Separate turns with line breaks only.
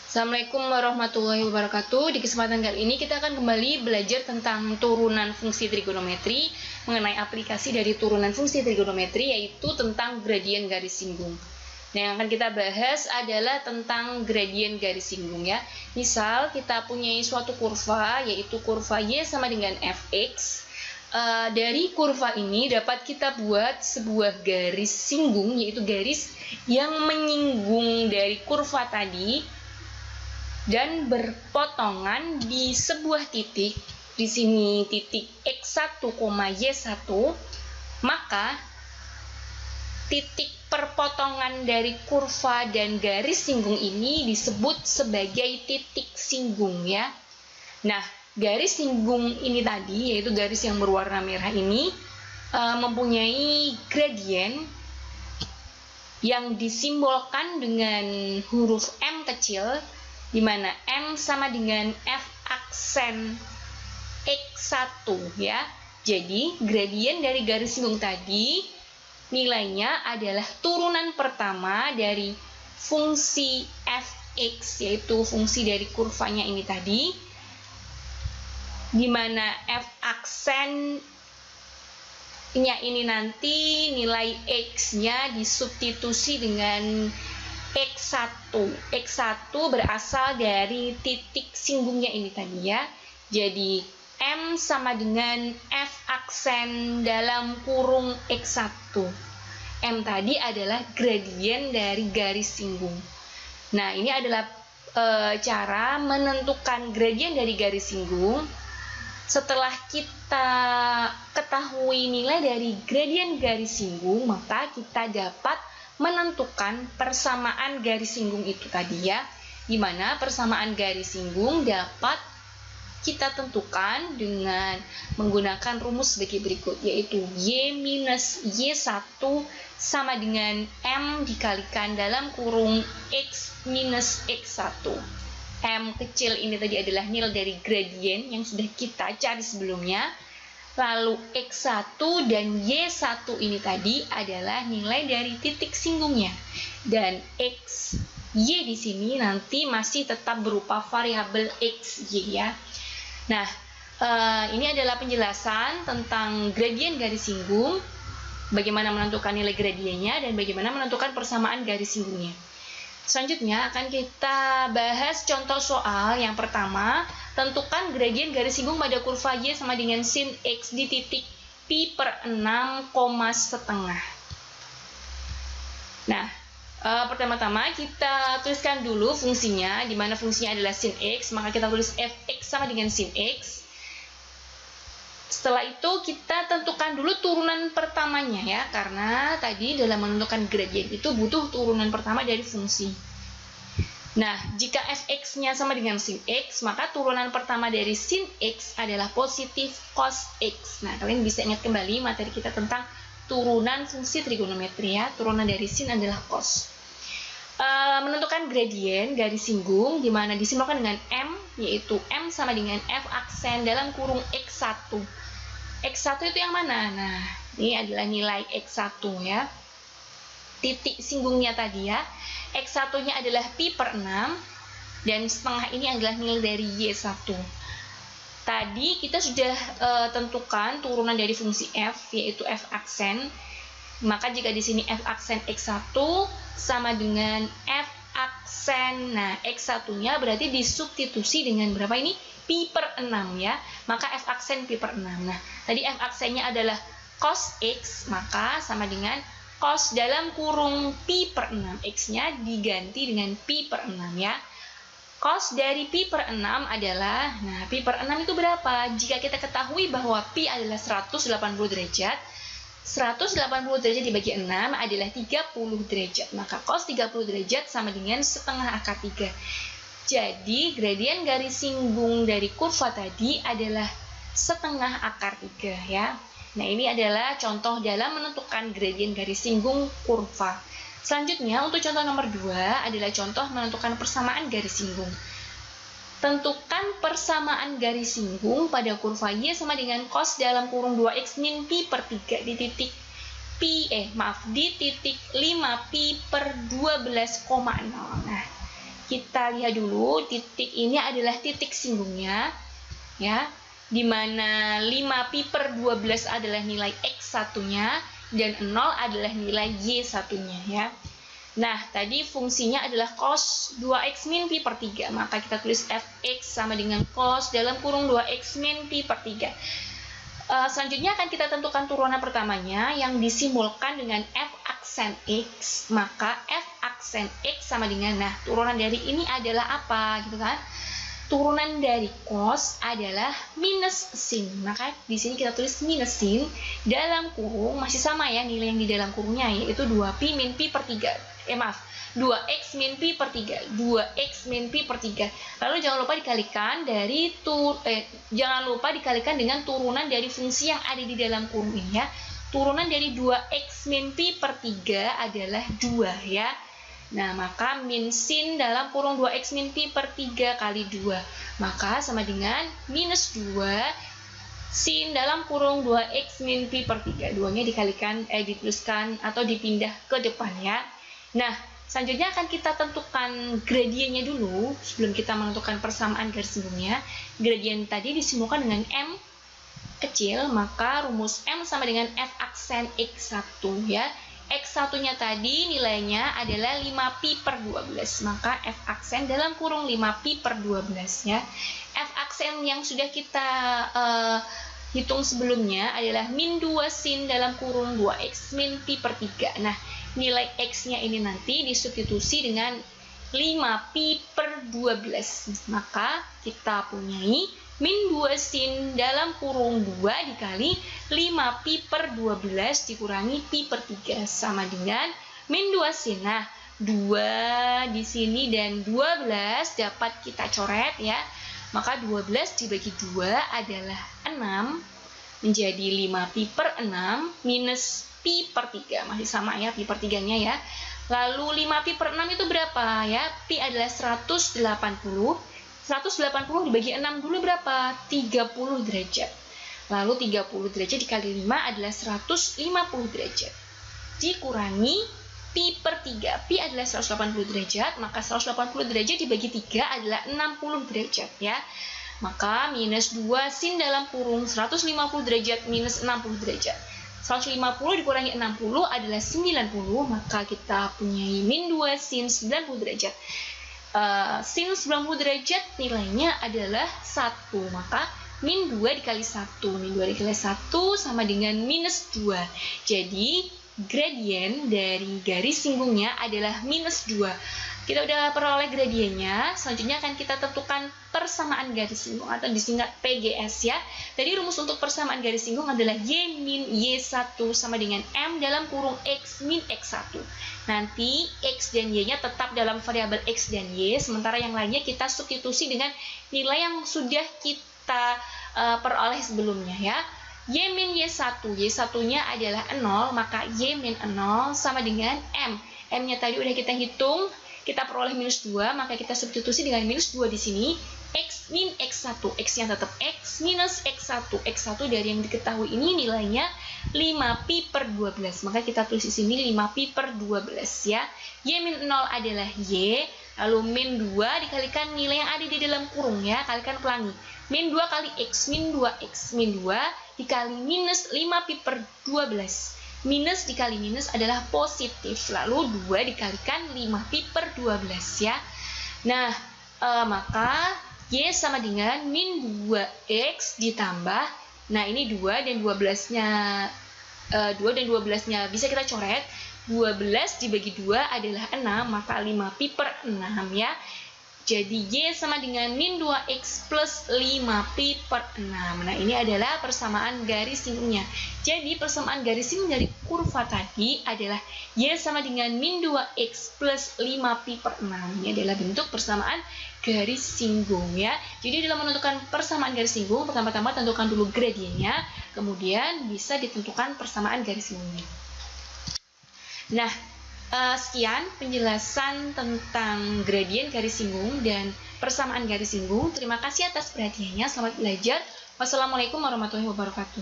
Assalamualaikum warahmatullahi wabarakatuh. Di kesempatan kali ini kita akan kembali belajar tentang turunan fungsi trigonometri, mengenai aplikasi dari turunan fungsi trigonometri, yaitu tentang gradien garis singgung. Nah, yang akan kita bahas adalah tentang gradien garis singgung ya. Misal kita punya suatu kurva, yaitu kurva Y sama dengan fx. Dari kurva ini dapat kita buat sebuah garis singgung, yaitu garis yang menyinggung dari kurva tadi dan berpotongan di sebuah titik, di sini titik x1, y1, maka titik perpotongan dari kurva dan garis singgung ini disebut sebagai titik singgung ya. Nah, garis singgung ini tadi, yaitu garis yang berwarna merah ini, mempunyai gradien yang disimbolkan dengan huruf M kecil, di mana M sama dengan F aksen X1 ya. Jadi gradien dari garis singgung tadi nilainya adalah turunan pertama dari fungsi fx, yaitu fungsi dari kurvanya ini tadi, di mana F aksennya ini nanti nilai x-nya disubstitusi dengan X1. X1 berasal dari titik singgungnya ini tadi ya. Jadi M sama dengan F aksen dalam kurung X1. M tadi adalah gradien dari garis singgung. Nah, ini adalah cara menentukan gradien dari garis singgung. Setelah kita ketahui nilai dari gradien garis singgung, maka kita dapat menentukan persamaan garis singgung itu tadi ya, di mana persamaan garis singgung dapat kita tentukan dengan menggunakan rumus sebagai berikut, yaitu Y minus Y1 sama dengan M dikalikan dalam kurung X minus X1. M kecil ini tadi adalah nilai dari gradien yang sudah kita cari sebelumnya. Lalu X1 dan Y1 ini tadi adalah nilai dari titik singgungnya. Dan X, Y di sini nanti masih tetap berupa variabel XY ya. Nah, ini adalah penjelasan tentang gradien garis singgung, bagaimana menentukan nilai gradiennya dan bagaimana menentukan persamaan garis singgungnya. Selanjutnya akan kita bahas contoh soal yang pertama. Tentukan gradien garis singgung pada kurva Y sama dengan sin X di titik pi per 6, setengah. Nah, pertama-tama kita tuliskan dulu fungsinya, di mana fungsinya adalah sin X, maka kita tulis fx sama dengan sin X. Setelah itu kita tentukan dulu turunan pertamanya ya, karena tadi dalam menentukan gradien itu butuh turunan pertama dari fungsi. Nah, jika fx-nya sama dengan sin x, maka turunan pertama dari sin x adalah positif cos x. Nah, kalian bisa ingat kembali materi kita tentang turunan fungsi trigonometri ya. Turunan dari sin adalah cos. Menentukan gradien garis singgung, di mana disimbolkan dengan M, yaitu M sama dengan F aksen dalam kurung X1. X1 itu yang mana? Nah, ini adalah nilai X1 ya. Titik singgungnya tadi ya. X1-nya adalah pi per 6 dan setengah ini adalah nilai dari Y1. Tadi kita sudah tentukan turunan dari fungsi F, yaitu F aksen. Maka jika di sini F aksen X1 sama dengan F aksen, nah X1-nya berarti disubstitusi dengan berapa ini? Pi per 6 ya. Maka F aksen pi per 6. Nah, tadi F aksennya adalah cos X, maka sama dengan cos dalam kurung pi per 6, X-nya diganti dengan pi per 6 ya. Cos dari pi per 6 adalah, nah pi per 6 itu berapa? Jika kita ketahui bahwa pi adalah 180 derajat, 180 derajat dibagi 6 adalah 30 derajat. Maka cos 30 derajat sama dengan setengah akar 3. Jadi gradien garis singgung dari kurva tadi adalah setengah akar 3 ya. Nah, ini adalah contoh dalam menentukan gradien garis singgung kurva. Selanjutnya, untuk contoh nomor 2 adalah contoh menentukan persamaan garis singgung. Tentukan persamaan garis singgung pada kurva Y sama dengan cos dalam kurung 2x min pi per 3 di titik di titik 5 pi per 12,0. Nah, kita lihat dulu, titik ini adalah titik singgungnya, ya, di mana 5pi/12 adalah nilai x1-nya, dan 0 adalah nilai y1-nya, ya. Nah, tadi fungsinya adalah cos 2x min pi per 3, maka kita tulis fx sama dengan cos dalam kurung 2x min pi per 3. Selanjutnya akan kita tentukan turunan pertamanya yang disimbolkan dengan f aksen x, maka f aksen x sama dengan, nah, turunan dari ini adalah apa, gitu kan? Turunan dari cos adalah minus sin, maka di sini kita tulis minus sin dalam kurung, masih sama ya nilai yang di dalam kurungnya, yaitu 2pi min pi per 3, 2x min pi per 3, 2x min pi per 3. Lalu jangan lupa dikalikan dari dengan turunan dari fungsi yang ada di dalam kurung ini, ya. Turunan dari 2x min pi per 3 adalah 2, ya. Nah, maka min sin dalam kurung 2x min pi per 3 kali 2, maka sama dengan minus 2 sin dalam kurung 2x min pi per 3. 2-nya dikalikan, dituliskan atau dipindah ke depan, ya. Nah, selanjutnya akan kita tentukan gradiennya dulu sebelum kita menentukan persamaan garis singgungnya. Gradien tadi disimbolkan dengan M kecil, maka rumus M sama dengan F aksen X1, ya. X1-nya tadi nilainya adalah 5pi/12, maka F aksen dalam kurung 5pi/12, ya. F aksen yang sudah kita hitung sebelumnya adalah min 2 sin dalam kurung 2x min pi per 3. Nah, nilai x-nya ini nanti disubstitusi dengan 5pi/12, maka kita punyai min 2 sin dalam kurung 2 dikali 5pi/12 dikurangi pi per 3 sama dengan min 2 sin. Nah, 2 di sini dan 12 dapat kita coret, ya. Maka 12 dibagi 2 adalah 6, menjadi 5pi/6 minus pi per 3. Masih sama ya, pi per 3-nya, ya. Lalu 5pi/6 itu berapa, ya? Pi adalah 180. 180 dibagi 6 dulu berapa? 30 derajat. Lalu 30 derajat dikali 5 adalah 150 derajat. Dikurangi pi per 3. Pi adalah 180 derajat, maka 180 derajat dibagi 3 adalah 60 derajat, ya. Maka minus 2 sin dalam kurung 150 derajat minus 60 derajat. 150 dikurangi 60 adalah 90, maka kita punya min 2 sin 90 derajat. Sin 90 derajat nilainya adalah 1, maka min 2 dikali 1. Min 2 dikali 1 sama dengan minus 2. Jadi, gradien dari garis singgungnya adalah minus 2. Kita udah peroleh gradiennya, selanjutnya akan kita tentukan persamaan garis singgung atau disingkat PGS, ya. Tadi rumus untuk persamaan garis singgung adalah Y min Y1 sama dengan M dalam kurung X min X1. Nanti X dan Y-nya tetap dalam variabel X dan Y, sementara yang lainnya kita substitusi dengan nilai yang sudah kita peroleh sebelumnya, ya. Y min Y1, Y1-nya adalah 0, maka Y min 0 sama dengan M. M-nya tadi udah kita hitung, kita peroleh minus 2, maka kita substitusi dengan minus 2 di sini, X min X1, X-nya tetap X minus X1. X1 dari yang diketahui ini nilainya 5pi/12, maka kita tulis di sini 5pi/12, ya. Y min 0 adalah Y, lalu min 2 dikalikan nilai yang ada di dalam kurung, ya, kalikan pelangi. Min 2 kali X, min 2X, min 2 dikali minus 5pi/12. Minus dikali minus adalah positif, lalu 2 dikalikan 5pi/12, ya. Nah, maka Y sama dengan min 2X ditambah, nah ini 2 dan 12-nya bisa kita coret. 12 dibagi 2 adalah 6, maka 5pi/6, ya. Jadi Y sama dengan min 2X plus 5pi/6. Nah, ini adalah persamaan garis singgungnya. Jadi, persamaan garis singgung dari kurva tadi adalah Y sama dengan min 2X plus 5pi/6. Ini adalah bentuk persamaan garis singgung, ya. Jadi, dalam menentukan persamaan garis singgung, pertama-tama tentukan dulu gradiennya, kemudian bisa ditentukan persamaan garis singgungnya. Nah, sekian penjelasan tentang gradien garis singgung dan persamaan garis singgung. Terima kasih atas perhatiannya. Selamat belajar. Wassalamualaikum warahmatullahi wabarakatuh.